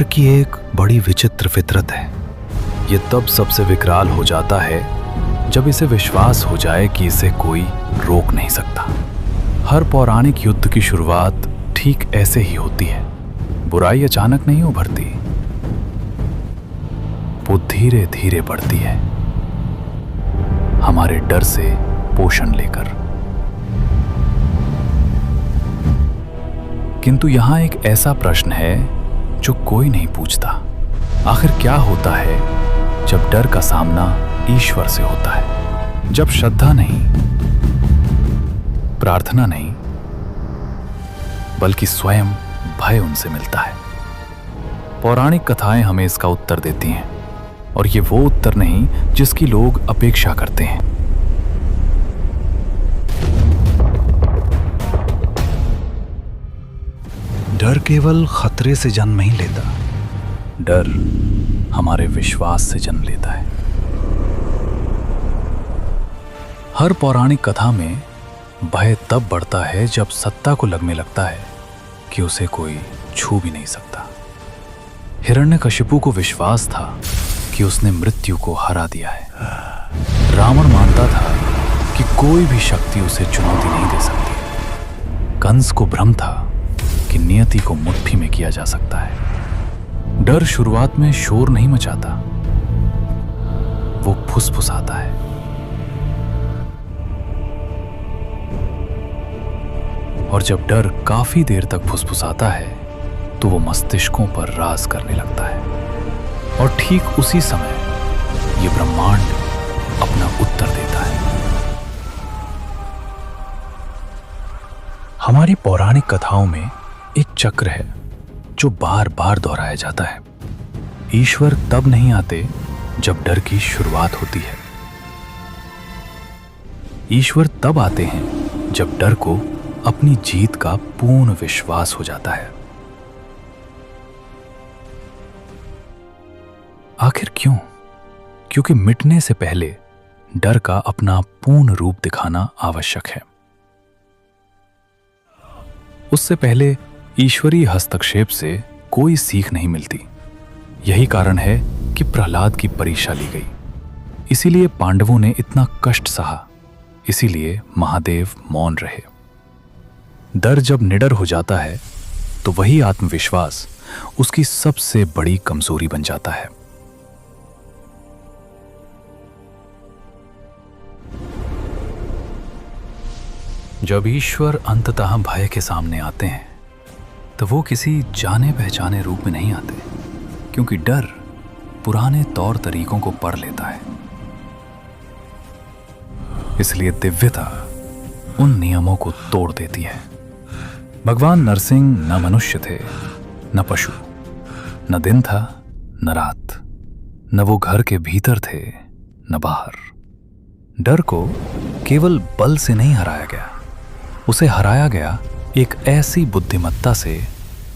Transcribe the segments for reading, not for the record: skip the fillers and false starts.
डर की एक बड़ी विचित्र फितरत है। ये तब सबसे विकराल हो जाता है जब इसे विश्वास हो जाए कि इसे कोई रोक नहीं सकता। हर पौराणिक युद्ध की शुरुआत ठीक ऐसे ही होती है। बुराई अचानक नहीं उभरती, वो धीरे धीरे बढ़ती है, हमारे डर से पोषण लेकर। किंतु यहां एक ऐसा प्रश्न है जो कोई नहीं पूछता। आखिर क्या होता है जब डर का सामना ईश्वर से होता है? जब श्रद्धा नहीं, प्रार्थना नहीं, बल्कि स्वयं भय उनसे मिलता है। पौराणिक कथाएं हमें इसका उत्तर देती हैं, और ये वो उत्तर नहीं जिसकी लोग अपेक्षा करते हैं। डर केवल खतरे से जन्म नहीं लेता, डर हमारे विश्वास से जन्म लेता है। हर पौराणिक कथा में भय तब बढ़ता है जब सत्ता को लगने लगता है कि उसे कोई छू भी नहीं सकता। हिरण्यकशिपु को विश्वास था कि उसने मृत्यु को हरा दिया है। रावण मानता था कि कोई भी शक्ति उसे चुनौती नहीं दे सकती। कंस को भ्रम था कि नियति को मुट्ठी में किया जा सकता है। डर शुरुआत में शोर नहीं मचाता, वो फुसफुसाता है। और जब डर काफी देर तक फुसफुसाता है तो वो मस्तिष्कों पर राज करने लगता है, और ठीक उसी समय ये ब्रह्मांड अपना उत्तर देता है। हमारी पौराणिक कथाओं में एक चक्र है जो बार बार दोहराया जाता है। ईश्वर तब नहीं आते जब डर की शुरुआत होती है। ईश्वर तब आते हैं जब डर को अपनी जीत का पूर्ण विश्वास हो जाता है। आखिर क्यों? क्योंकि मिटने से पहले डर का अपना पूर्ण रूप दिखाना आवश्यक है। उससे पहले ईश्वरीय हस्तक्षेप से कोई सीख नहीं मिलती। यही कारण है कि प्रहलाद की परीक्षा ली गई। इसीलिए पांडवों ने इतना कष्ट सहा, इसीलिए महादेव मौन रहे। डर जब निडर हो जाता है तो वही आत्मविश्वास उसकी सबसे बड़ी कमजोरी बन जाता है। जब ईश्वर अंततः भय के सामने आते हैं तो वो किसी जाने पहचाने रूप में नहीं आते, क्योंकि डर पुराने तौर तरीकों को पढ़ लेता है। इसलिए दिव्यता उन नियमों को तोड़ देती है। भगवान नरसिंह न मनुष्य थे, न पशु, न दिन था न रात, न वो घर के भीतर थे न बाहर। डर को केवल बल से नहीं हराया गया, उसे हराया गया एक ऐसी बुद्धिमत्ता से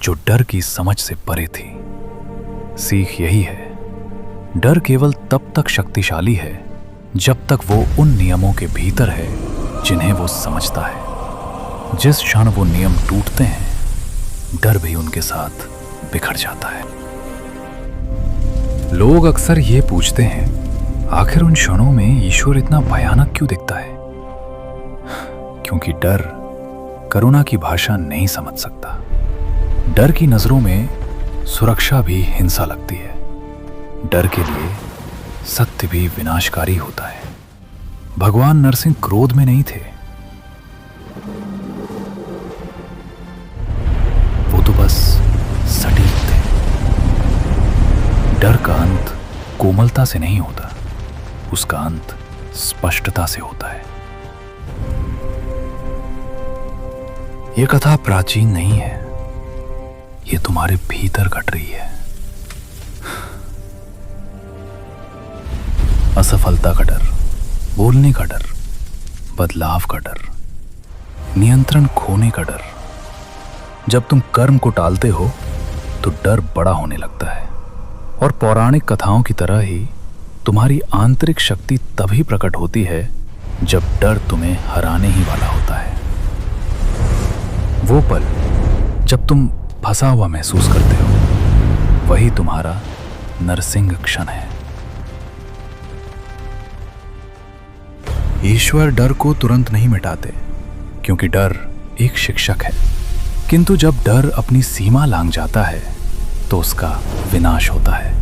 जो डर की समझ से परे थी। सीख यही है, डर केवल तब तक शक्तिशाली है जब तक वो उन नियमों के भीतर है जिन्हें वो समझता है। जिस क्षण वो नियम टूटते हैं, डर भी उनके साथ बिखर जाता है। लोग अक्सर ये पूछते हैं, आखिर उन क्षणों में ईश्वर इतना भयानक क्यों दिखता है? क्योंकि डर करुणा की भाषा नहीं समझ सकता। डर की नजरों में सुरक्षा भी हिंसा लगती है। डर के लिए सत्य भी विनाशकारी होता है। भगवान नरसिंह क्रोध में नहीं थे, वो तो बस सटीक थे। डर का अंत कोमलता से नहीं होता, उसका अंत स्पष्टता से होता है। यह कथा प्राचीन नहीं है, यह तुम्हारे भीतर घट रही है। असफलता का डर, बोलने का डर, बदलाव का डर, नियंत्रण खोने का डर। जब तुम कर्म को टालते हो तो डर बड़ा होने लगता है, और पौराणिक कथाओं की तरह ही तुम्हारी आंतरिक शक्ति तभी प्रकट होती है जब डर तुम्हें हराने ही वाला होता है। वो पल जब तुम फंसा हुआ महसूस करते हो, वही तुम्हारा नरसिंह क्षण है। ईश्वर डर को तुरंत नहीं मिटाते, क्योंकि डर एक शिक्षक है। किंतु जब डर अपनी सीमा लांघ जाता है तो उसका विनाश होता है,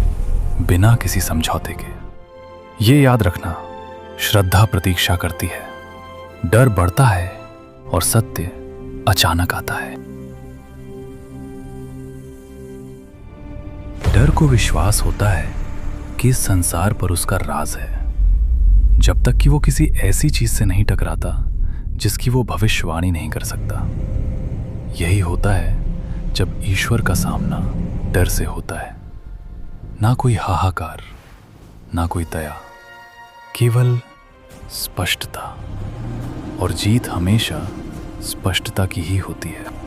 बिना किसी समझौते के। ये याद रखना, श्रद्धा प्रतीक्षा करती है, डर बढ़ता है और सत्य अचानक आता है। डर को विश्वास होता है कि इस संसार पर उसका राज है, जब तक कि वो किसी ऐसी चीज से नहीं टकराता जिसकी वो भविष्यवाणी नहीं कर सकता। यही होता है जब ईश्वर का सामना डर से होता है। ना कोई हाहाकार, ना कोई दया, केवल स्पष्टता। और जीत हमेशा स्पष्टता की ही होती है।